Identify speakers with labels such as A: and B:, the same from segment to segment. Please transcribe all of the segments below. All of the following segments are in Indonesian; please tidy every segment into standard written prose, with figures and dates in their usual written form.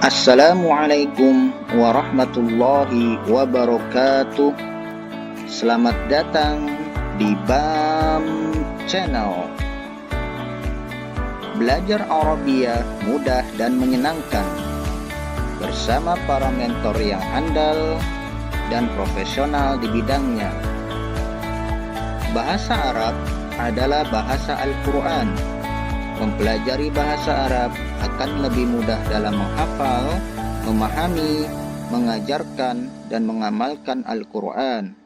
A: Assalamualaikum warahmatullahi wabarakatuh. Selamat datang di BAM Channel. Belajar Arabia mudah dan menyenangkan bersama para mentor yang handal dan profesional di bidangnya. Bahasa Arab adalah bahasa Al-Quran. Mempelajari bahasa Arab akan lebih mudah dalam menghafal, memahami, mengajarkan, dan mengamalkan Al-Quran.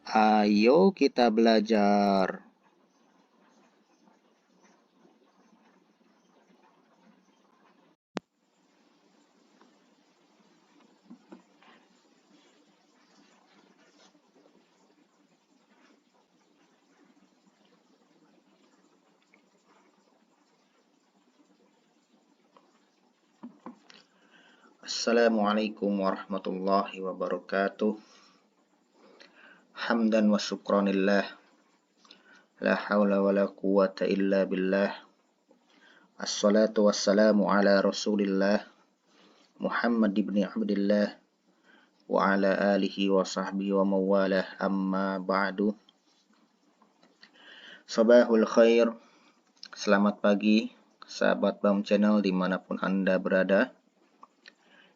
A: Ayo kita belajar. Assalamualaikum warahmatullahi wabarakatuh. Hamdan wa syukranillah. La hawla wa la quwata illa billah. Assalatu wassalamu ala rasulillah Muhammad ibn Abdillah wa ala alihi wa sahbihi wa mawalah, amma ba'du. Sabahul khair. Selamat pagi sahabat BAM Channel dimanapun Anda berada.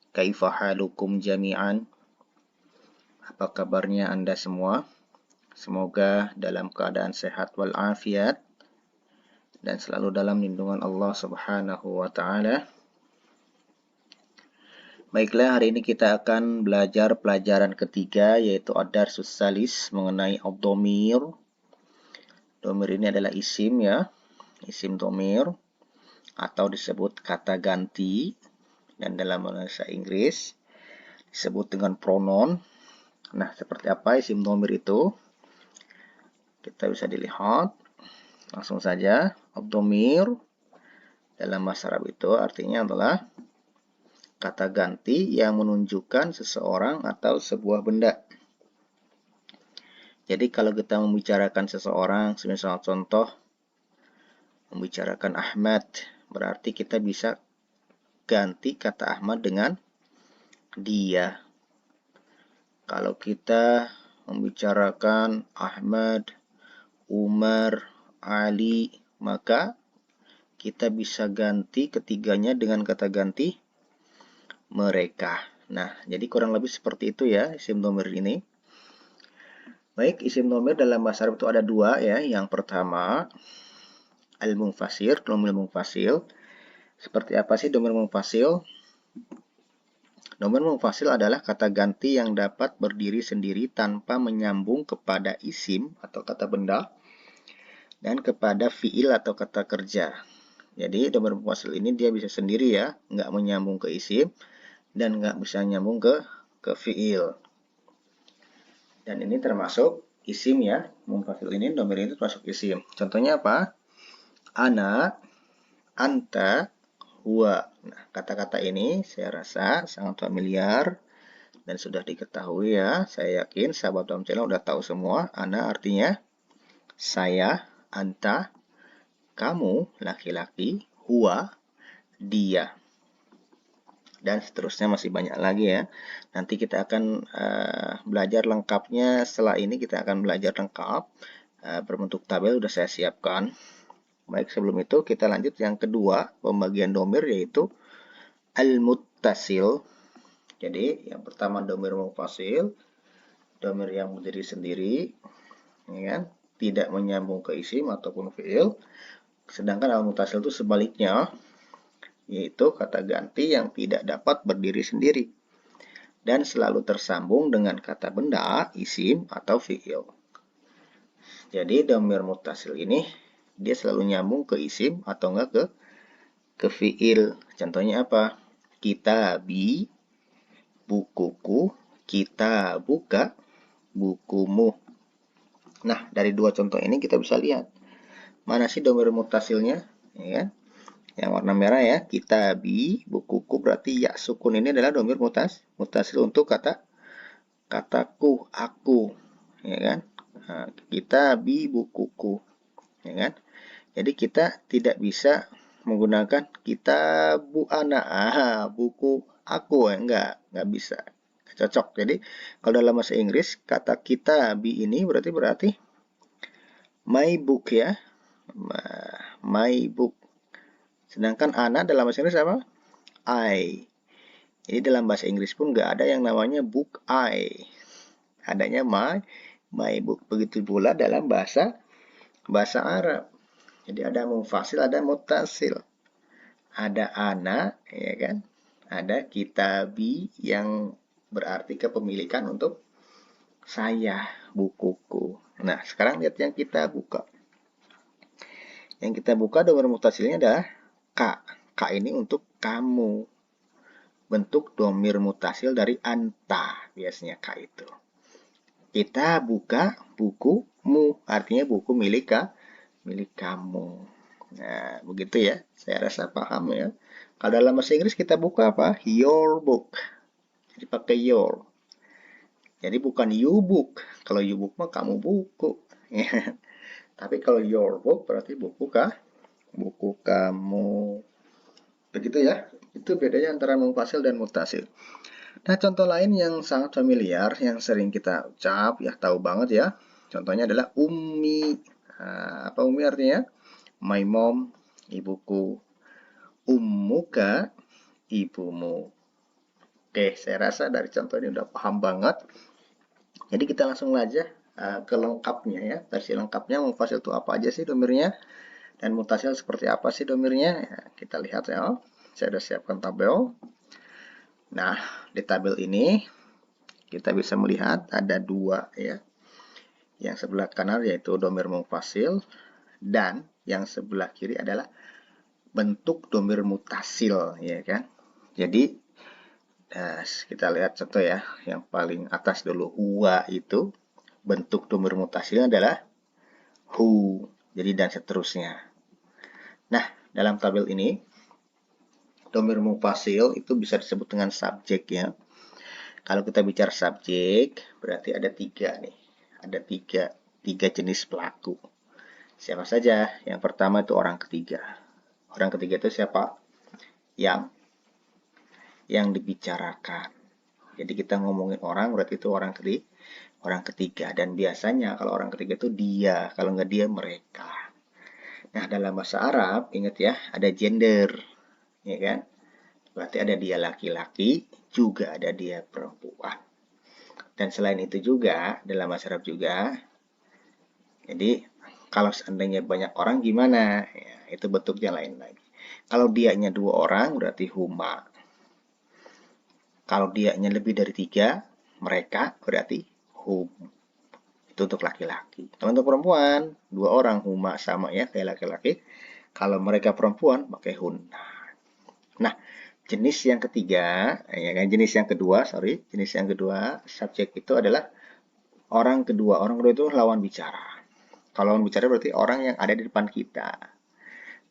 A: Kaifa halukum jami'an? Apa kabarnya Anda semua? Semoga dalam keadaan sehat walafiat dan selalu dalam lindungan Allah Subhanahu wa Ta'ala. Baiklah, hari ini kita akan belajar pelajaran ketiga, yaitu ad-darsus salis, mengenai ad-dhamir. Dhamir ini adalah isim, ya, isim dhamir atau disebut kata ganti, dan dalam bahasa Inggris disebut dengan pronoun. Nah, seperti apa isim dhamir itu? Kita bisa dilihat langsung saja. Ad-dhamir dalam bahasa Arab itu artinya adalah kata ganti yang menunjukkan seseorang atau sebuah benda. Jadi kalau kita membicarakan seseorang, semisal contoh membicarakan Ahmad, berarti kita bisa ganti kata Ahmad dengan dia. Kalau kita membicarakan Ahmad, Umar, Ali, maka kita bisa ganti ketiganya dengan kata ganti mereka. Nah, jadi kurang lebih seperti itu ya isim dhamir ini. Baik, isim dhamir dalam bahasa Arab itu ada dua, ya. Yang pertama al-munfasil, dhamir munfasil. Seperti apa sih dhamir munfasil? Dhamir munfasil adalah kata ganti yang dapat berdiri sendiri tanpa menyambung kepada isim atau kata benda dan kepada fiil atau kata kerja. Jadi dhamir munfasil ini dia bisa sendiri, ya, nggak menyambung ke isim dan nggak bisa nyambung ke fiil. Dan ini termasuk isim, ya. Munfasil ini, dhamir ini termasuk isim. Contohnya apa? Ana, anta, huwa. Nah, kata-kata ini saya rasa sangat familiar dan sudah diketahui, ya. Saya yakin sahabat BAM Channel udah tahu semua. Ana artinya saya, anta kamu, laki-laki, huwa dia, dan seterusnya masih banyak lagi, ya. Nanti kita akan belajar lengkapnya. Setelah ini kita akan belajar lengkap berbentuk tabel sudah saya siapkan. Baik, sebelum itu kita lanjut yang kedua, pembagian dhamir, yaitu al-muttasil. Jadi yang pertama dhamir munfasil, dhamir yang berdiri sendiri, ya kan? Tidak menyambung ke isim ataupun fiil. Sedangkan al-muttasil itu sebaliknya, yaitu kata ganti yang tidak dapat berdiri sendiri dan selalu tersambung dengan kata benda, isim, atau fiil. Jadi dhamir muttasil ini dia selalu nyambung ke isim atau enggak ke fiil. Contohnya apa? Kitabi, bukuku, kita buka, bukumu. Nah, dari dua contoh ini kita bisa lihat mana sih dhamir muttasilnya, ya kan? Yang warna merah, ya, kitabi, bukuku, berarti ya sukun ini adalah dhamir muttasil untuk kataku, aku, ya kan? Kitabi, bukuku, ya kan? Jadi kita tidak bisa menggunakan kitabu ana, buku aku, enggak bisa, cocok. Jadi kalau dalam bahasa Inggris kata kitabi ini berarti my book ya, my book. Sedangkan ana dalam bahasa Inggris apa? I. Jadi dalam bahasa Inggris pun nggak ada yang namanya book I, adanya my book. Begitu pula dalam bahasa Arab. Jadi ada mufasil, ada mutasil. Ada ana, ya kan? Ada kitabi yang berarti kepemilikan untuk saya, bukuku. Nah, sekarang lihat yang kita buka. Yang kita buka domir mutasilnya adalah ka. Ka ini untuk kamu. Bentuk domir mutasil dari anta, biasanya ka itu. Kita buka bukumu, artinya buku milik kamu. Nah, begitu ya. Saya rasa paham ya. Kalau dalam bahasa Inggris kita buka apa? Your book. Jadi pakai your. Jadi bukan you book. Kalau you book mah kamu buku. Tapi kalau your book berarti buku kamu. Begitu ya. Itu bedanya antara mufasil dan mutasil. Nah, contoh lain yang sangat familiar, yang sering kita ucap, ya tahu banget ya. Contohnya adalah ummi. Nah, apa ummi artinya? My mom, ibuku. Ummuka, ibumu. Oke, saya rasa dari contoh ini udah paham banget. Jadi kita langsung aja ke lengkapnya ya. Versi lengkapnya mufasil itu apa aja sih domirnya, dan mutasil seperti apa sih domirnya. Ya, kita lihat ya. Saya sudah siapkan tabel. Nah, di tabel ini kita bisa melihat ada dua ya. Yang sebelah kanan yaitu domir mufasil, dan yang sebelah kiri adalah bentuk domir mutasil, ya kan. Jadi kita lihat contoh ya, yang paling atas dulu, huwa itu bentuk domir mutasilnya adalah hu, jadi dan seterusnya. Nah, dalam tabel ini domir mufasil itu bisa disebut dengan subjek ya. Kalau kita bicara subjek, berarti ada tiga nih, ada tiga jenis pelaku. Siapa saja? Yang pertama itu orang ketiga. Orang ketiga itu siapa? Yang dibicarakan. Jadi kita ngomongin orang berarti itu orang ketiga. Dan biasanya kalau orang ketiga itu dia, kalau nggak dia mereka. Nah, dalam bahasa Arab ingat ya, ada gender, ya kan? Berarti ada dia laki-laki, juga ada dia perempuan. Dan selain itu juga dalam bahasa Arab juga, jadi kalau seandainya banyak orang gimana? Ya, itu bentuknya lain lagi. Kalau dianya dua orang berarti huma. Kalau dianya lebih dari tiga, mereka berarti hum. Itu untuk laki-laki. Untuk perempuan, dua orang huma sama ya kayak laki-laki. Kalau mereka perempuan pakai hunna. Nah, jenis yang ketiga, ya kan, jenis yang kedua, subjek itu adalah orang kedua. Orang kedua itu lawan bicara. Kalau lawan bicara berarti orang yang ada di depan kita.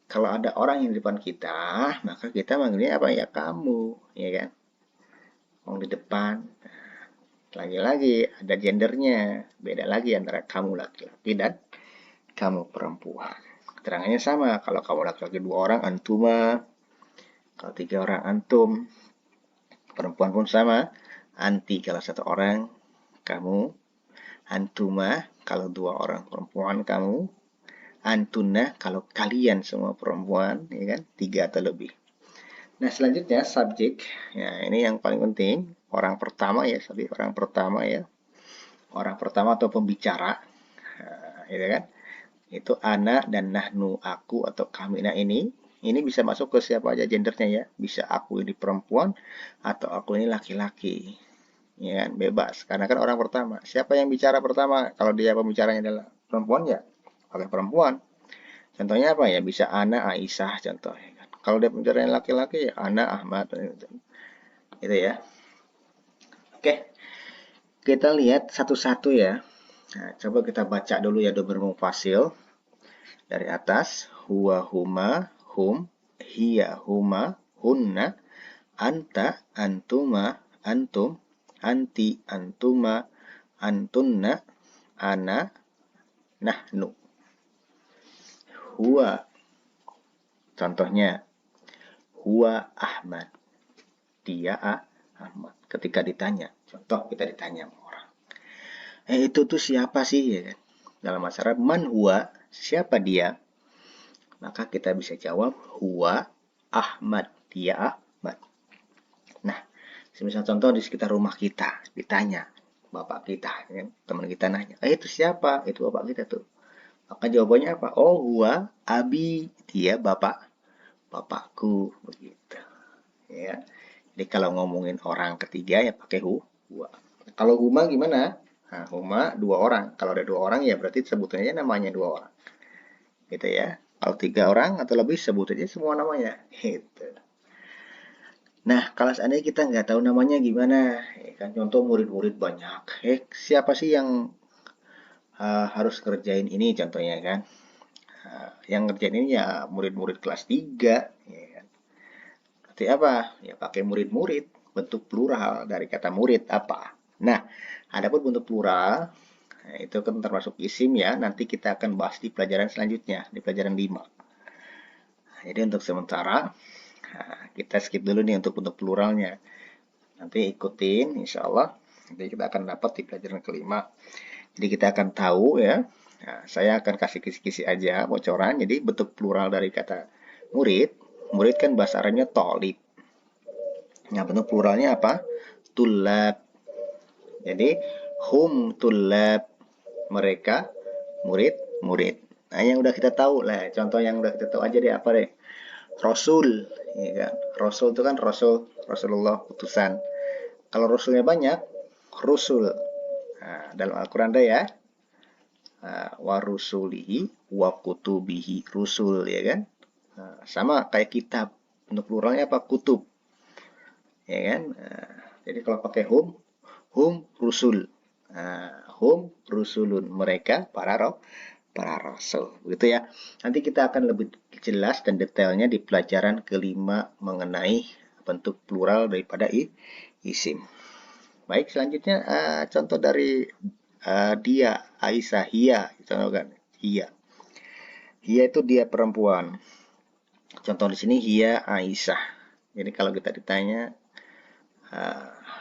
A: Kalau ada orang yang di depan kita, maka kita manggilnya apa ya? Kamu, ya kan? Orang di depan. Lagi-lagi ada gendernya. Beda lagi antara kamu laki-laki dan kamu perempuan. Keterangannya sama. Kalau kamu laki-laki dua orang, antuma. Kalau tiga orang, antum. Perempuan pun sama. Anti kalau satu orang, kamu. Antuma kalau dua orang perempuan, kamu. Antuna kalau kalian semua perempuan, ya kan? Tiga atau lebih. Nah, selanjutnya subjek. Ya, ini yang paling penting. Orang pertama ya, orang pertama ya. Orang pertama atau pembicara. Gitu kan? Itu ana dan nahnu, aku atau kami. Nah, ini bisa masuk ke siapa aja gendernya ya. Bisa aku ini perempuan atau aku ini laki-laki. Ya kan? Bebas. Karena kan orang pertama. Siapa yang bicara pertama? Kalau dia pembicaranya adalah perempuan ya, pakai perempuan. Contohnya apa ya? Bisa ana Aisyah contohnya. Kalau dia pembicaranya laki-laki ya ana Ahmad. Itu ya. Oke. Kita lihat satu-satu ya. Nah, coba kita baca dulu ya domir mufasil. Dari atas, huwa huma hum, hiya huma hunna, anta antuma antum, anti antuma antunna, ana nahnu. Huwa Contohnya, huwa Ahmad. Dia Ahmad. Ketika ditanya, contoh kita ditanya sama orang. Itu tuh siapa sih? Ya kan? Dalam bahasa Arab, man huwa, siapa dia? Maka kita bisa jawab, huwa Ahmad. Dia Ahmad. Nah, semisal contoh di sekitar rumah kita, ditanya, bapak kita, ya, teman kita nanya, itu siapa? Itu bapak kita tuh. Maka jawabannya apa? Oh, huwa abi, dia bapakku, begitu. Ya. Jadi kalau ngomongin orang ketiga ya pakai huwa. Kalau huma gimana? Nah, huma dua orang. Kalau ada dua orang ya berarti sebutannya namanya dua orang. Gitu ya. Kalau tiga orang atau lebih sebut aja semua namanya. Gitu. Nah, kalau seandainya kita nggak tahu namanya gimana, ya kan? Contoh murid-murid banyak. Siapa sih yang harus kerjain ini contohnya kan? Yang ngerjain ini ya murid-murid kelas 3. Ya kan? Berarti apa? Ya pakai murid-murid. Bentuk plural dari kata murid apa? Nah, adapun bentuk plural, itu kan termasuk isim ya. Nanti kita akan bahas di pelajaran selanjutnya, di pelajaran 5. Jadi untuk sementara, kita skip dulu nih untuk bentuk pluralnya. Nanti ikutin, insya Allah. Nanti kita akan dapat di pelajaran kelima. Jadi kita akan tahu ya. Nah, saya akan kasih kisi-kisi aja bocoran. Jadi bentuk plural dari kata murid. Murid kan bahasa Arabnya tolib. Nah, bentuk pluralnya apa? Tulab. Jadi hum tulab. Mereka murid-murid. Nah, yang udah kita tahu lah. Contoh yang udah kita tahu aja deh apa deh? Rasul. Ya kan? Rasul itu kan Rasulullah utusan. Kalau Rasulnya banyak, Rusul. Nah, dalam Al-Quran ada ya. Wa rusulihi wa kutubihi rusul ya kan. Sama kayak kitab. Untuk pluralnya apa? Kutub. Ya kan. Jadi kalau pakai hum rusul. Hum rusulun. Mereka para rasul. Begitu ya. Nanti kita akan lebih jelas dan detailnya di pelajaran kelima mengenai bentuk plural daripada isim. Baik, selanjutnya contoh dari dia, Aisyah, Hia, contoh kan, Hia. Hia itu dia perempuan. Contoh di sini Hia Aisyah. Jadi kalau kita ditanya,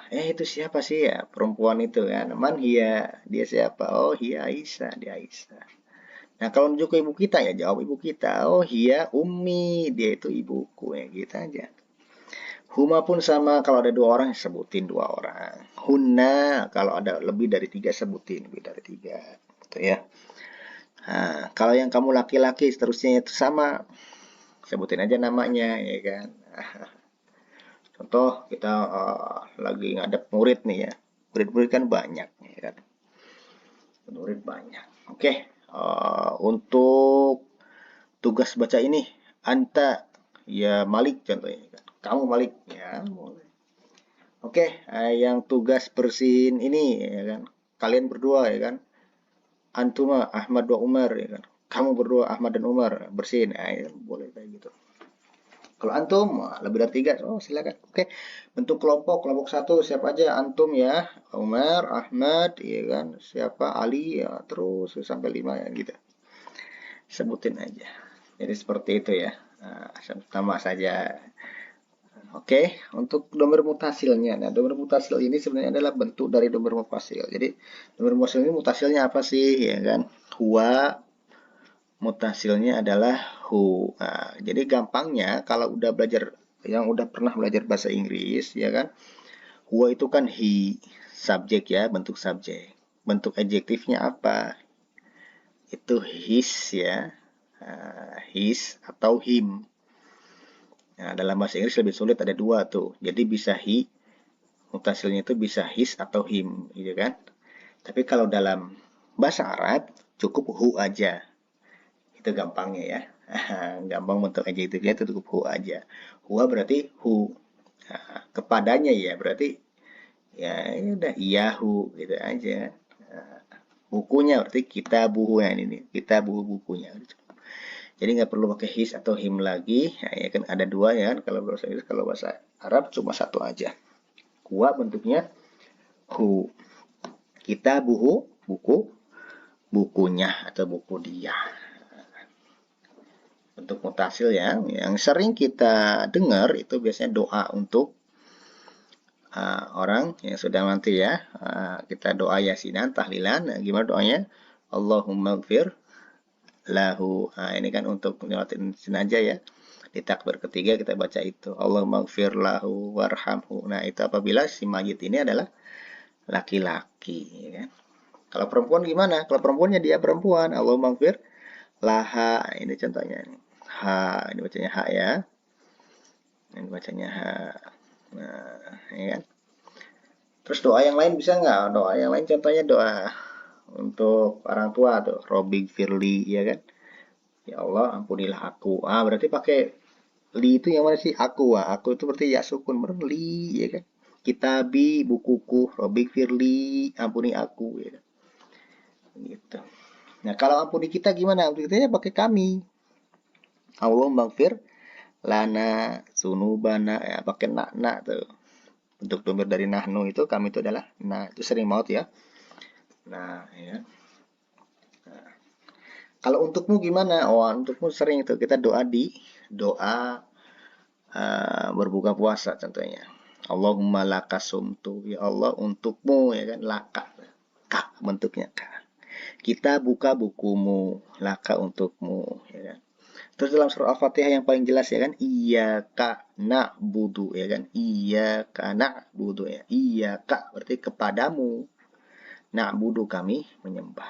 A: itu siapa sih ya perempuan itu kan? Man Hia, dia siapa? Oh Hia Aisyah, dia Aisyah. Nah kalau menuju ke ibu kita ya jawab ibu kita. Oh Hia Ummi, dia itu ibuku ya gitu aja. Huma pun sama, kalau ada dua orang sebutin dua orang. Hunna kalau ada lebih dari tiga sebutin lebih dari tiga, gitu ya. Nah, kalau yang kamu laki-laki seterusnya itu sama, sebutin aja namanya, ya kan. Contoh kita lagi ngadep murid nih ya, murid-murid kan banyak, ya kan. Murid banyak. Oke, untuk tugas baca ini, anta ya Malik contohnya kan. Kamu Malik ya boleh. Oke, yang tugas bersihin ini ya kan. Kalian berdua ya kan. Antuma Ahmad wa Umar ya kan. Kamu berdua Ahmad dan Umar bersihin. Ya, boleh kayak gitu. Kalau antum lebih dari tiga, oh silakan. Oke, bentuk kelompok satu siapa aja antum ya, Umar, Ahmad, ya kan, siapa Ali ya, terus sampai 5 ya gitu. Sebutin aja. Jadi seperti itu ya. Nah, sama saja. Oke, untuk domir mutasilnya. Nah, domir mutasil ini sebenarnya adalah bentuk dari domir mufasil. Jadi, domir mutasil ini mutasilnya apa sih? Ya kan? Huwa, mutasilnya adalah hu. Nah, jadi gampangnya kalau udah belajar, yang udah pernah belajar bahasa Inggris, ya kan? Huwa itu kan he, subjek ya, bentuk subjek. Bentuk adjektifnya apa? Itu his ya. His atau him. Nah, dalam bahasa Inggris lebih sulit, ada dua tuh. Jadi bisa he, mutasilnya itu bisa his atau him, gitu kan. Tapi kalau dalam bahasa Arab cukup hu aja. Itu gampangnya ya. Gampang bentuk adjektifnya itu cukup hu aja. Huwa berarti hu. Nah, kepadanya ya berarti ya udah iyahu gitu aja. Nah, bukunya berarti kita buku yang ini, kita bukunya. Jadi nggak perlu pakai his atau him lagi. Nah, ya kan ada dua ya kan. Kalau bahasa Inggris, kalau bahasa Arab cuma satu aja. Kuah bentuknya hu. Kita buku, bukunya atau buku dia. bentuk mutasil ya. Yang sering kita dengar itu biasanya doa untuk orang yang sudah mati ya. Kita doa yasinan, tahlilan. Nah, gimana doanya? Allahumma gfir lahu. Ini kan untuk nyolatin jenazah ya. Di takbir ketiga kita baca itu. Allahumma gfir lahu warhamhu. Nah, itu apabila si mayit ini adalah laki-laki. Ya kan? Kalau perempuan gimana? Kalau perempuannya dia perempuan. Allahumma gfir laha. Ini contohnya. Ha. Ini bacanya ha ya. Ini bacanya ha. Nah, ya kan? Terus doa yang lain bisa nggak? Doa yang lain contohnya doa untuk orang tua tuh. Robik firli, ya kan? Ya Allah, ampunilah aku. Berarti pakai li itu yang mana sih? Aku. Aku itu berarti ya sukun. Bener, li, ya kan? Kitabi, bukuku. Robik firli, ampuni aku, ya kan? Gitu. Nah, kalau ampuni kita gimana? Ampuni kita pakai kami. Allah maghfir lana sunubana. Ya, pakai nak tuh. Untuk domir dari nahnu itu kami itu adalah nah, itu sering maut ya. Nah, ya. Nah, kalau untukmu gimana? Untukmu sering itu kita doa di doa berbuka puasa contohnya. Allahumma laka sumtu. Ya Allah untukmu ya kan laka. Ka bentuknya ka. Kita buka bukumu, laka untukmu ya kan. Terus dalam surah Al-Fatihah yang paling jelas ya kan, iyyaka na'budu ya kan, iyyaka na'budu ya, iyyaka berarti kepadamu, na'budu kami menyembah.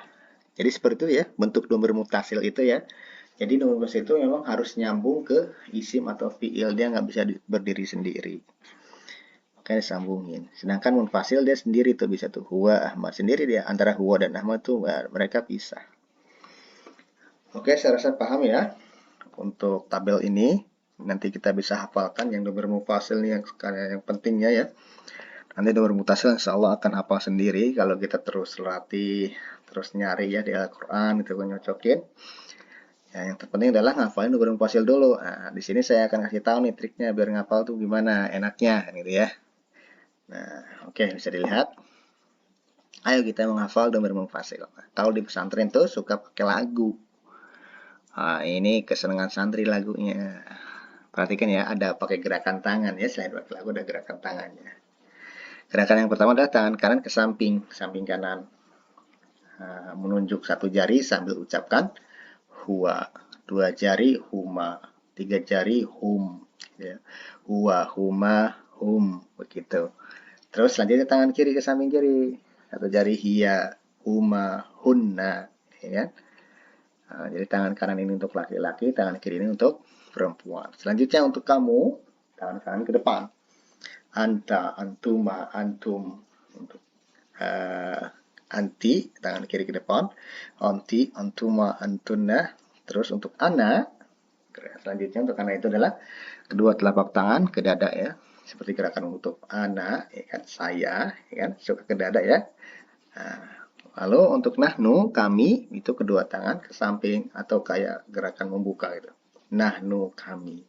A: Jadi seperti itu ya, bentuk domir mutasil itu ya. Jadi domir mutasil itu memang harus nyambung ke isim atau fiil, dia nggak bisa berdiri sendiri. Makanya disambungin. Sedangkan munfasil dia sendiri tuh bisa tuh, huwa Ahmad sendiri dia, antara huwa dan Ahmad tuh mereka pisah. Oke, saya rasa paham ya. Untuk tabel ini nanti kita bisa hafalkan yang domir mufasil nih yang pentingnya ya. Nanti domir mutasil insya Allah akan hafal sendiri kalau kita terus latih, terus nyari ya di Al-Quran itu nyocokin. Ya, yang terpenting adalah ngafalin domir mufasil dulu. Nah, di sini saya akan kasih tahu nih triknya biar ngafal tuh gimana enaknya gitu ya. Nah, oke bisa dilihat. Ayo kita menghafal domir mufasil. Kalau di pesantren tuh suka pakai lagu. Ini kesenangan santri lagunya. Perhatikan ya, ada pakai gerakan tangan ya. Selain pakai lagu ada gerakan tangannya. Gerakan yang pertama adalah tangan kanan ke samping, samping kanan. Menunjuk satu jari sambil ucapkan huwa. Dua jari huma. Tiga jari hum. Ya. Huwa, huma, hum. Begitu. Terus selanjutnya tangan kiri ke samping kiri. Satu jari hiya, huma, hunna. Ya kan? Jadi tangan kanan ini untuk laki-laki, tangan kiri ini untuk perempuan. Selanjutnya untuk kamu, tangan kanan ke depan. Anta, antuma, antum. Untuk anti, tangan kiri ke depan. Anti, antuma, antunna. Terus untuk ana, selanjutnya untuk ana itu adalah kedua telapak tangan ke dada ya. Seperti gerakan untuk ana, ya kan, saya, ya kan, suka ke dada ya. Lalu untuk nahnu, kami, itu kedua tangan ke samping atau kayak gerakan membuka gitu. Nahnu, kami.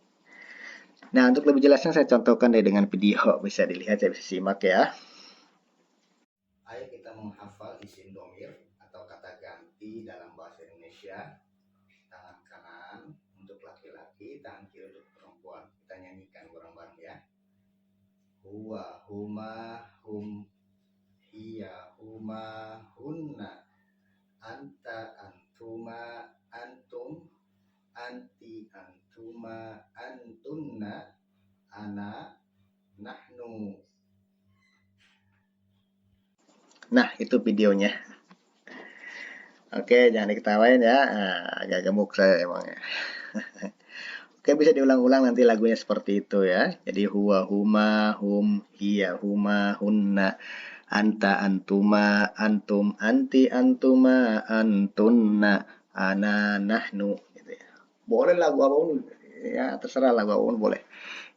A: Nah, untuk lebih jelasnya saya contohkan deh dengan video. Bisa dilihat, saya bisa simak ya. Ayo kita menghafal isim domir atau kata ganti dalam bahasa Indonesia. Tangan kanan untuk laki-laki, tangan kiri untuk perempuan. Kita nyanyikan bareng-bareng ya. Huwa, huma, hum, hiya, huma, hunna. Anta, antuma, antum, anti, antuma, antunna, ana, nahnu. Nah, itu videonya. Oke, jangan diketawain ya. Agak gemuk saya emangnya. Oke, bisa diulang-ulang nanti lagunya seperti itu ya. Jadi huwa, huma, hum, hiya, huma, hunna. Anta, antuma, antum, anti, antuma, antunna, ana, nahnu gitu ya. Boleh lagu apapun ya, terserah lagu apapun boleh.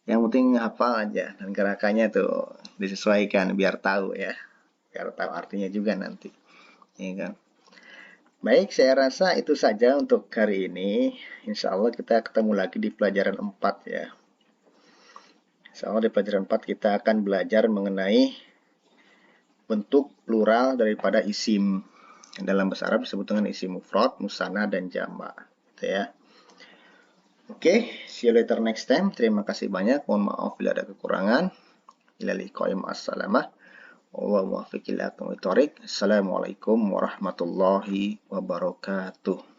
A: Yang penting hafal aja dan gerakannya tuh disesuaikan biar tahu ya. Biar tahu artinya juga nanti. Ya kan? Baik, saya rasa itu saja untuk hari ini. Insya Allah kita ketemu lagi di pelajaran 4 ya. Insya Allah di pelajaran 4 kita akan belajar mengenai bentuk plural daripada isim. Dalam bahasa Arab disebut dengan isim mufrad, musanna, dan jama'. Gitu ya. Oke, see you later next time. Terima kasih banyak. Mohon maaf bila ada kekurangan. Ila liqa'im assalamah. Wa muwaffiq ila aqwamit thoriq. Assalamualaikum warahmatullahi wabarakatuh.